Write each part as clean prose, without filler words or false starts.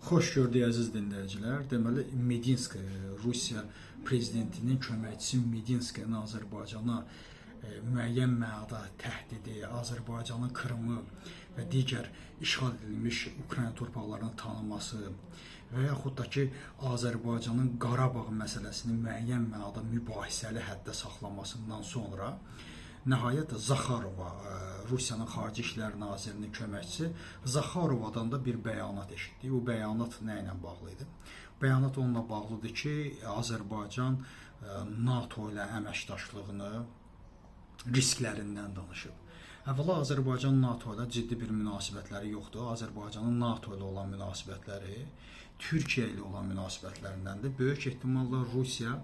Xoş gördük əziz dinləyicilər. Deməli, Medinsk Rusiya prezidentinin köməkçisi Medinskinin Azərbaycana müəyyən mənada təhdidi, Azərbaycanın Krımı və digər işğal edilmiş Ukrayna torpaqlarını tanıması və yaxud da ki, Azərbaycanın Qarabağ məsələsini müəyyən mənada mübahisəli həddə saxlamasından sonra nəhayət Zaxarova, Rusiyanın Xarici İşlər Nazirinin köməkçisi Zaxarovadan da bir bəyanat eşitdik. Bu bəyanat nə ilə bağlı idi? Bəyanat onunla bağlıdır ki, Azərbaycan NATO ilə əməkdaşlığını risklərindən danışıb. Əvvəla Azərbaycan NATO ilə ciddi bir münasibətləri yoxdur. Azərbaycanın NATO ilə olan münasibətləri Türkiyə ilə olan münasibətlərindəndir. Böyük ehtimalla Rusiya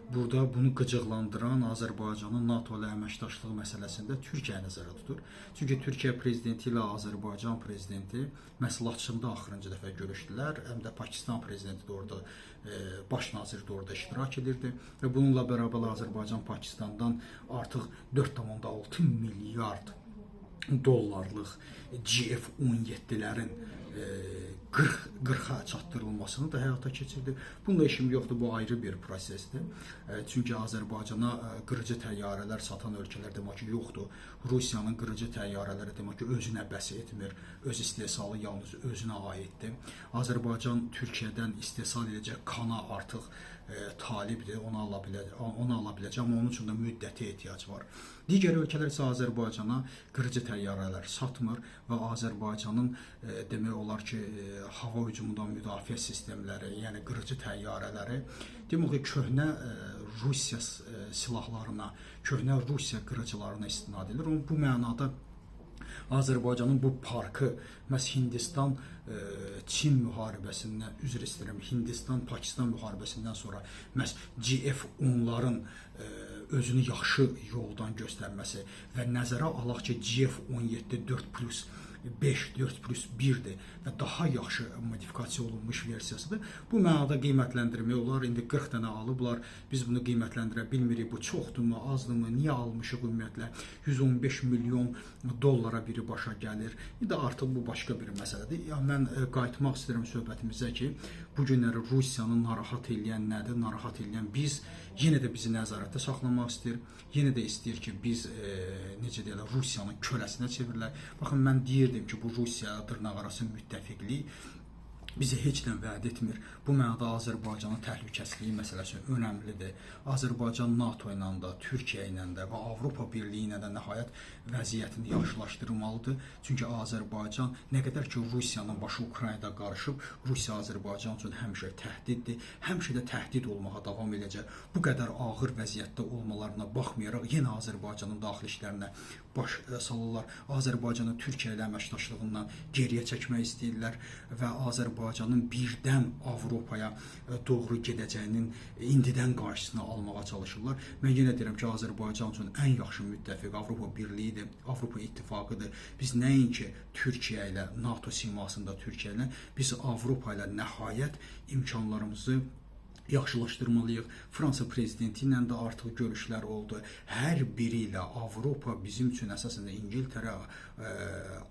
burada bunu qıcıqlandıran Azərbaycanın NATO ilə əməkdaşlığı məsələsində Türkiyə nəzərdə tutur. Çünki Türkiyə prezidenti ilə Azərbaycan prezidenti məhz Laçında axırıncı dəfə görüşdülər. Həm də Pakistan prezidenti də orada, baş nazir də orada iştirak edirdi. Və bununla bərabər Azərbaycan Pakistandan artıq 4,6 milyard dollarlıq GF-17'lərin 40'a çatdırılmasını da həyata keçirdi. Bununla işim yoxdur, bu ayrı bir prosesdir. Çünki Azərbaycana qırıcı təyyarələr satan ölkələr demək ki yoxdur. Rusiyanın qırıcı təyyarələri demək ki özünə bəs etmir. Öz istehsalı yalnız özünə aiddir. Azərbaycan Türkiyədən istehsal edəcək kana artıq talibdir, onu ala biləcək, amma onun üçün də müddəti ehtiyac var. Digər ölkələr isə Azərbaycana qırıcı təyyarələr satmır və Azərbaycanın demək olar ki, hava hücumundan müdafiə sistemləri, yəni qırıcı təyyarələri demək ki, köhnə Rusiya silahlarına, köhnə Rusiya qırıcılarına istinad edilir. Bu mənada Azərbaycanın bu parkı məhz Hindistan Çin müharibəsindən, üzr istəyirəm, Hindistan-Pakistan müharibəsindən sonra məhz GF-10'ların özünü yaxşı yoldan göstərməsi və nəzərə alaq ki, GF-17 4+5, 4+1'dir və daha yaxşı modifikasiya olunmuş versiyasıdır. Bu mənada qiymətləndirmək olar. İndi 40 dənə alıblar. Biz bunu qiymətləndirə bilmirik. Bu çoxdurmu, azdırmı, niyə almışıq ümumiyyətlə? 115 milyon dollara biri başa gəlir. İndi artıq bu başqa bir məsələdir. Mən qayıtmaq istəyirəm söhbətimizə ki, bu günləri Rusiyanı narahat eləyən nədir? Narahat eləyən biz, yenə də bizi nəzarətdə saxlamaq istəyir. Yenə də istəyir ki, biz necə deyirlər, Rusiyanın köləsinə çevirilər. Baxın, mən deyirdim ki, bu Rusiya dırnaqarası müttəfiqlik bizi heç nə vəd etmir. Bu mənada Azərbaycanın təhlükəsizliyi məsələsi önəmlidir. Azərbaycan NATO ilə də, Türkiyə ilə də və Avropa Birliyi ilə də nəhayət vəziyyətini yaxşılaşdırmalıdır. Çünki Azərbaycan nə qədər ki Rusiyanın başı Ukraynada qarışıb, Rusiya Azərbaycan üçün həmişə təhdiddir, həmişə də təhdid olmağa davam edəcək. Bu qədər ağır vəziyyətdə olmalarına baxmayaraq yenə Azərbaycanın daxili işlərinə baş salırlar. Azərbaycanı Türkiyə ilə əməkdaşlığından geriyə çəkmək istəyirlər və Azərbaycanın birdən Avropaya doğru gedəcəyinin indidən qarşısını almağa çalışırlar. Mən yenə deyirəm ki, Azərbaycan üçün ən yaxşı müttəfiq Avropa Birliyidir, Avropa İttifaqıdır. Biz nəinki Türkiyə ilə, NATO simasında Türkiyə ilə, biz Avropa ilə nəhayət imkanlarımızı yaxşılaşdırmalıyıq. Fransa prezidenti ilə də artıq görüşlər oldu. Hər biri ilə Avropa bizim üçün əsasən İngiltərə,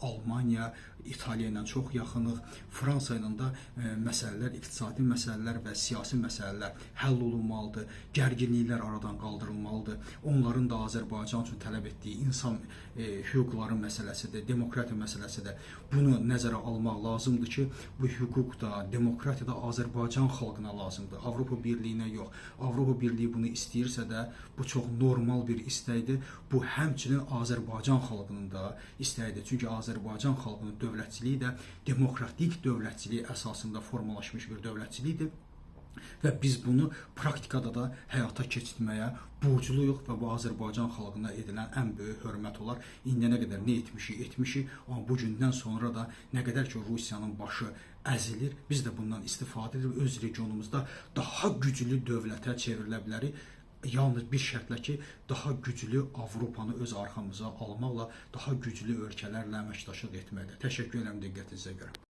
Almaniya, İtaliya ilə çox yaxınıq. Fransa ilə də məsələlər, iqtisadi məsələlər və siyasi məsələlər həll olunmalıdır. Gərginliklər aradan qaldırılmalıdır. Onların da Azərbaycan üçün tələb etdiyi insan hüquqları məsələsidir, demokratiya məsələsidir. Bunu nəzərə almaq lazımdır ki, bu hüquq da, demokratiya da Azərbaycan xalqına lazımdır. Avropa Birliyinə yox. Avropa Birliyi bunu istəyirsə də bu çox normal bir istəkdir. Bu həmçinin Azərbaycan xalqının da istəyidir. Çünki Azərbaycan xalqının dövlətçiliyi də demokratik dövlətçiliyi əsasında formalaşmış bir dövlətçilikdir. Və biz bunu praktikada da həyata keçirməyə borcluyuq və bu Azərbaycan xalqına edilən ən böyük hörmət olar. İndiyənə qədər nə etmişik, amma bu gündən sonra da nə qədər ki Rusiyanın başı əzilir, biz də bundan istifadə edib öz regionumuzda daha güclü dövlətə çevrilə bilərik. Yalnız bir şərtlə ki, daha güclü Avropanı öz arxamıza almaqla, daha güclü ölkələrlə əməkdaşlıq etməklə. Təşəkkür edirəm diqqətinizə görə.